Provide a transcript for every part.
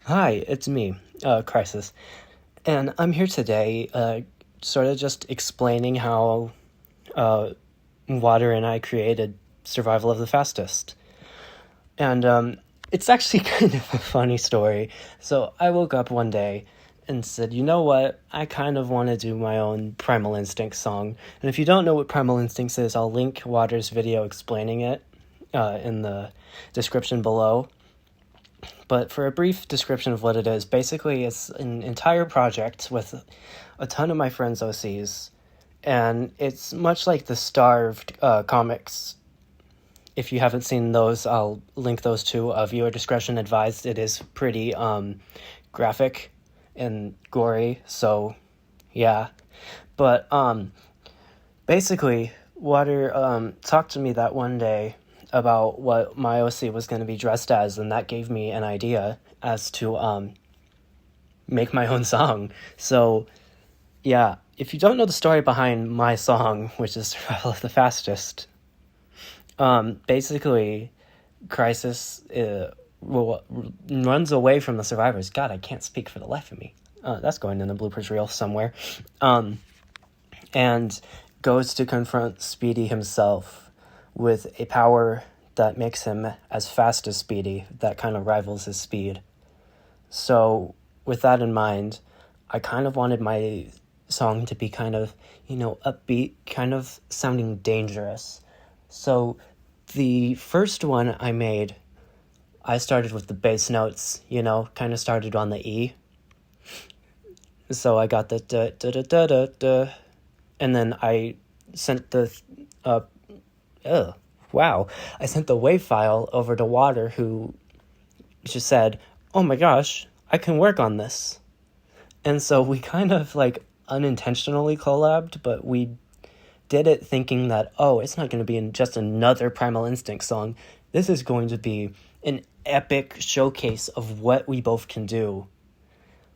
Hi, it's me, Crisis, and I'm here today, sort of just explaining how Water and I created Survival of the Fastest. And it's actually kind of a funny story. So I woke up one day and said, you know what? I kind of want to do my own Primal Instinct song. And if you don't know what Primal Instincts is, I'll link Water's video explaining it in the description below. But for a brief description of what it is, basically it's an entire project with a ton of my friends' OCs, and it's much like the Starved comics. If you haven't seen those, I'll link those to. Viewer discretion advised. It is pretty graphic and gory, so yeah. But basically, Water talked to me that one day about what my OC was going to be dressed as, and that gave me an idea as to make my own song. So, yeah, if you don't know the story behind my song, which is Survival of the Fastest, basically, Crisis runs away from the survivors. God, I can't speak for the life of me. That's going in the bloopers reel somewhere. And goes to confront Speedy himself with a power that makes him as fast as Speedy, that kind of rivals his speed. So, with that in mind, I kind of wanted my song to be kind of, upbeat, kind of sounding dangerous. So, the first one I made, I started with the bass notes, kind of started on the E. So I got the da da da da da da, and then I sent the I sent the WAV file over to Water, who just said, oh my gosh, I can work on this. And so we kind of unintentionally collabed, but we did it thinking that, it's not going to be just another Primal Instinct song. This is going to be an epic showcase of what we both can do.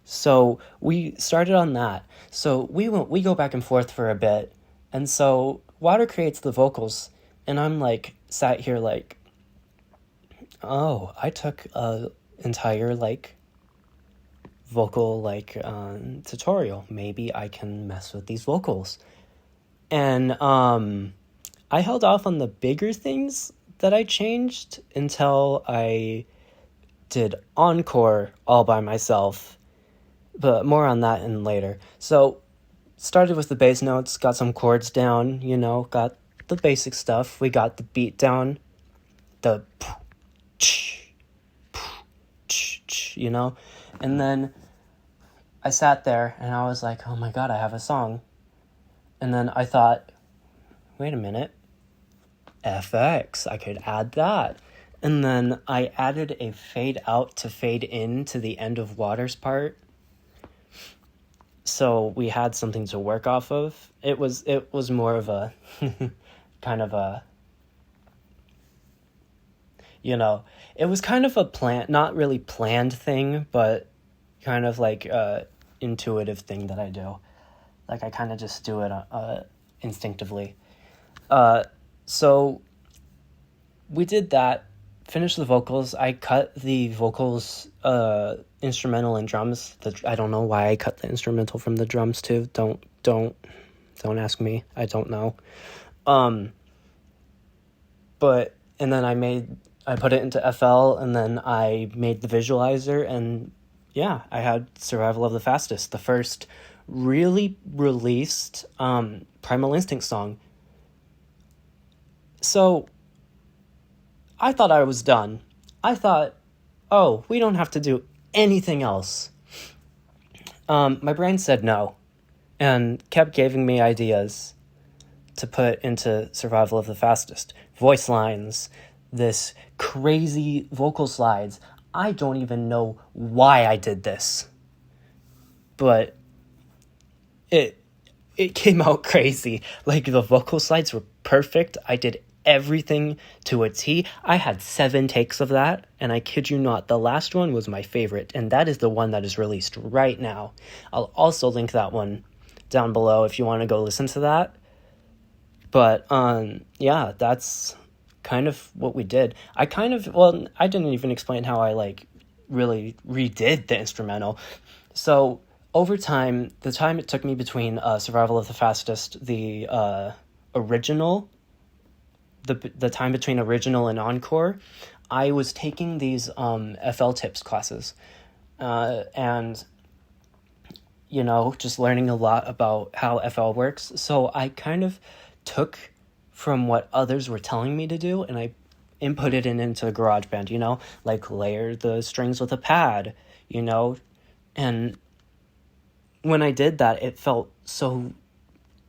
So we started on that. So we go back and forth for a bit. And so Water creates the vocals, and I'm sat here I took a entire vocal tutorial. Maybe I can mess with these vocals. And I held off on the bigger things that I changed until I did Encore all by myself. But more on that in later. So, started with the bass notes, got some chords down, got the basic stuff. We got the beat down, the and then I sat there and I was like, oh my god, I have a song. And then I thought, wait a minute, FX, I could add that. And then I added a fade out to fade in to the end of Water's part. So we had something to work off of. It was more of a kind of a, it was kind of a not really planned thing, but kind of intuitive thing that I do. I kind of just do it instinctively. So we did that, finished the vocals. I cut the vocals instrumental and drums. I don't know why I cut the instrumental from the drums too. Don't ask me. I don't know. But and then I put it into FL, and then I made the visualizer, and yeah, I had Survival of the Fastest, the first really released Primal Instinct song. So I thought I was done. I thought, we don't have to do anything else. My brain said no, and kept giving me ideas to put into Survival of the Fastest. Voice lines, this crazy vocal slides. I don't even know why I did this, but it came out crazy. The vocal slides were perfect. I did everything to a T. I had 7 takes of that, and I kid you not, the last one was my favorite, and that is the one that is released right now. I'll also link that one down below if you want to go listen to that. But yeah, that's kind of what we did. I didn't even explain how I really redid the instrumental. So over time, the time it took me between Survival of the Fastest, the original, the time between original and encore, I was taking these FL tips classes, and just learning a lot about how FL works. So I kind of took from what others were telling me to do, and I inputted it into GarageBand, like layer the strings with a pad, and when I did that, it felt so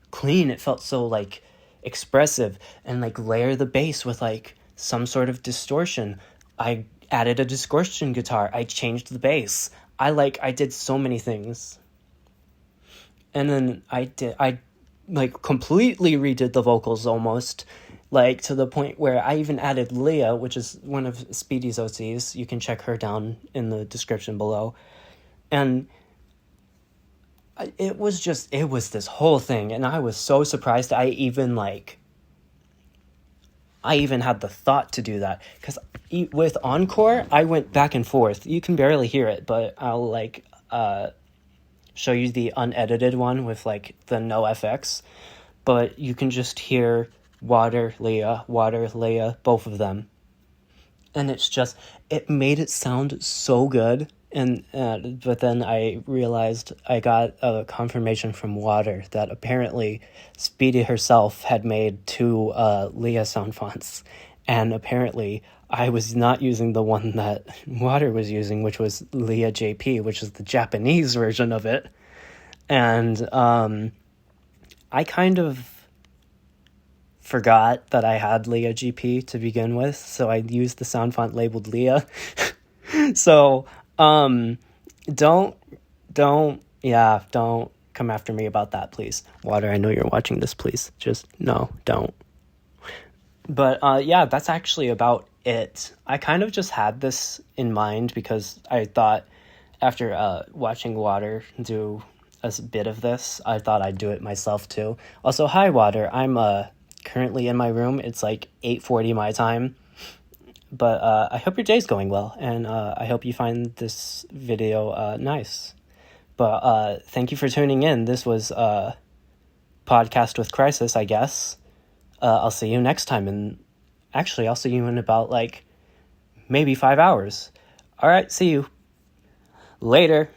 clean. It felt so like expressive, and like layer the bass with like some sort of distortion. I added a distortion guitar. I changed the bass. I did so many things. And then I like completely redid the vocals almost, like to the point where I even added Leah, which is one of Speedy's OCs. You can check her down in the description below. And it was this whole thing, and I was so surprised I even had the thought to do that, because with Encore, I went back and forth. You can barely hear it, but I'll show you the unedited one with like the no FX, but you can just hear Water, Leah, both of them. And it made it sound so good. And but then I realized I got a confirmation from Water that apparently Speedy herself had made 2 Leah sound fonts, and apparently I was not using the one that Water was using, which was Leah JP, which is the Japanese version of it. And I kind of forgot that I had Leah GP to begin with, so I used the sound font labeled Leah. So don't come after me about that, please. Water, I know you're watching this, please. Just, no, don't. But, that's actually about it. I kind of just had this in mind because I thought after, watching Water do a bit of this, I thought I'd do it myself too. Also, hi, Water. I'm, currently in my room. It's like 8:40 my time. But I hope your day's going well, and I hope you find this video nice. But thank you for tuning in. This was Podcast with Crisis, I guess. I'll see you next time, and actually, I'll see you in about, maybe 5 hours. All right, see you. Later.